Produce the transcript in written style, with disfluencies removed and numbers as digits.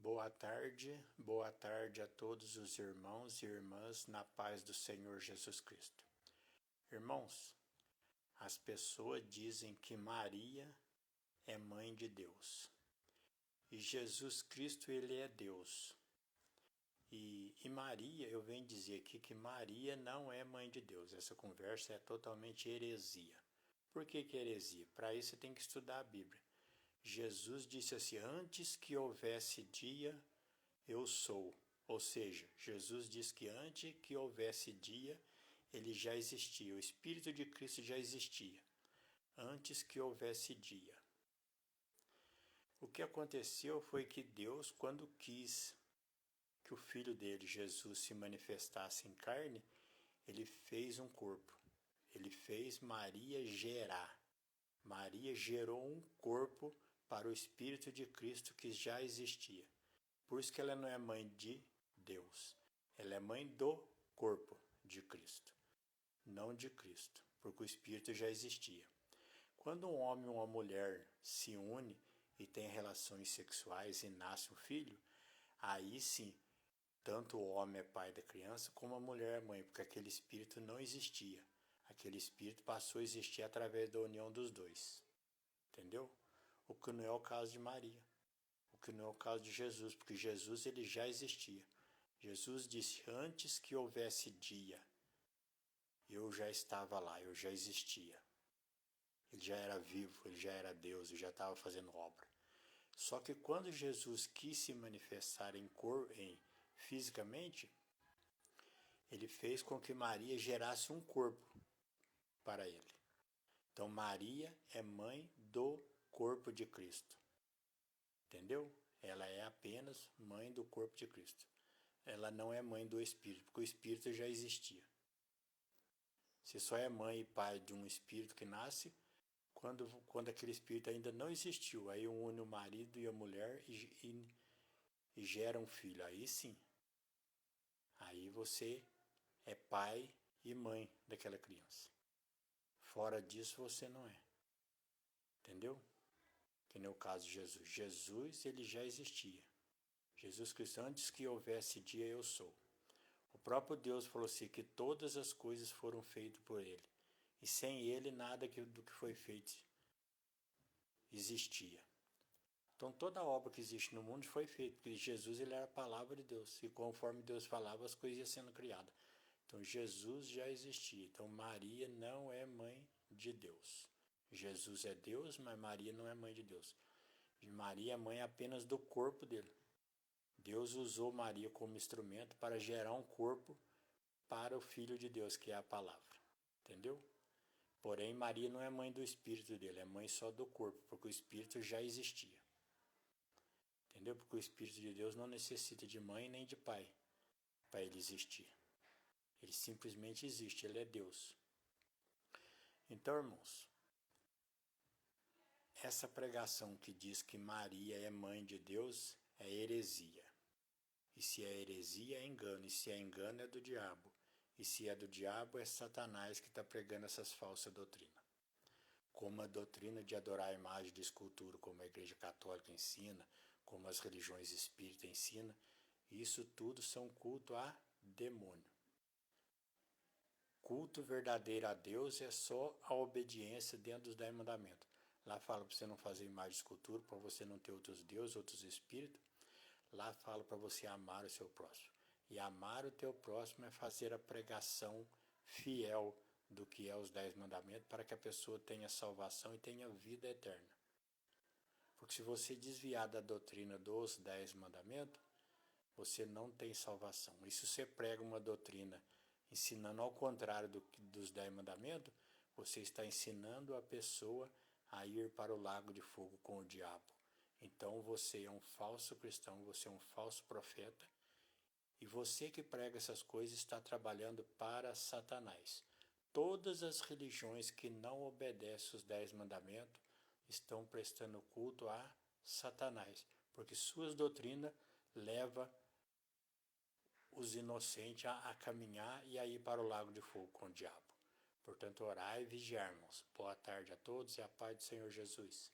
boa tarde a todos os irmãos e irmãs na paz do Senhor Jesus Cristo. Irmãos, as pessoas dizem que Maria é mãe de Deus e Jesus Cristo ele é Deus. E Maria, eu venho dizer aqui que Maria não é mãe de Deus. Essa conversa é totalmente heresia. Por que heresia? Para isso você tem que estudar a Bíblia. Jesus disse assim: antes que houvesse dia, eu sou. Ou seja, Jesus disse que antes que houvesse dia, ele já existia. O Espírito de Cristo já existia. Antes que houvesse dia. O que aconteceu foi que Deus, quando quis que o Filho dele, Jesus, se manifestasse em carne, ele fez um corpo. Ele fez Maria gerar. Maria gerou um corpo para o Espírito de Cristo que já existia. Por isso que ela não é mãe de Deus. Ela é mãe do corpo de Cristo, não de Cristo, porque o Espírito já existia. Quando um homem e uma mulher se unem e têm relações sexuais e nasce um filho, aí sim, tanto o homem é pai da criança como a mulher é mãe, porque aquele Espírito não existia. Aquele Espírito passou a existir através da união dos dois. Entendeu? O que não é o caso de Maria. O que não é o caso de Jesus, porque Jesus ele já existia. Jesus disse: antes que houvesse dia, eu já estava lá, eu já existia. Ele já era vivo, ele já era Deus, ele já estava fazendo obra. Só que quando Jesus quis se manifestar fisicamente, ele fez com que Maria gerasse um corpo para ele. Então Maria é mãe do corpo de Cristo. Entendeu? Ela é apenas mãe do corpo de Cristo. Ela não é mãe do Espírito, porque o Espírito já existia. Você só é mãe e pai de um Espírito que nasce quando aquele Espírito ainda não existiu. Aí une o marido e a mulher e gera um filho. Aí sim. Aí você é pai e mãe daquela criança. Fora disso você não é. Entendeu? Que nem o caso de Jesus. Jesus ele já existia. Jesus Cristo, antes que houvesse dia, eu sou. O próprio Deus falou assim que todas as coisas foram feitas por ele. E sem ele nada do que foi feito existia. Então toda a obra que existe no mundo foi feita, porque Jesus ele era a palavra de Deus. E conforme Deus falava, as coisas iam sendo criadas. Então Jesus já existia. Então Maria não é mãe de Deus. Jesus é Deus, mas Maria não é mãe de Deus. E Maria é mãe apenas do corpo dele. Deus usou Maria como instrumento para gerar um corpo para o Filho de Deus, que é a palavra. Entendeu? Porém, Maria não é mãe do Espírito dele, é mãe só do corpo, porque o Espírito já existia. Entendeu? Porque o Espírito de Deus não necessita de mãe nem de pai para ele existir. Ele simplesmente existe, ele é Deus. Então, irmãos, essa pregação que diz que Maria é mãe de Deus é heresia. E se é heresia, é engano. E se é engano, é do diabo. E se é do diabo, é Satanás que está pregando essas falsas doutrinas. Como a doutrina de adorar a imagem de escultura, como a Igreja Católica ensina, como as religiões espíritas ensinam, isso tudo são culto a demônio. Culto verdadeiro a Deus é só a obediência dentro dos 10 mandamentos. Lá fala para você não fazer imagem de escultura, para você não ter outros deuses, outros espíritos. Lá fala para você amar o seu próximo. E amar o teu próximo é fazer a pregação fiel do que é os 10 mandamentos para que a pessoa tenha salvação e tenha vida eterna. Porque se você desviar da doutrina dos 10 mandamentos, você não tem salvação. E se você prega uma doutrina ensinando ao contrário dos 10 mandamentos, você está ensinando a pessoa a ir para o lago de fogo com o diabo. Então você é um falso cristão, você é um falso profeta, e você que prega essas coisas está trabalhando para Satanás. Todas as religiões que não obedecem os 10 mandamentos estão prestando culto a Satanás, porque suas doutrinas levam os inocentes a caminhar e a ir para o lago de fogo com o diabo. Portanto, orai e vigiarmos. Boa tarde a todos e a paz do Senhor Jesus.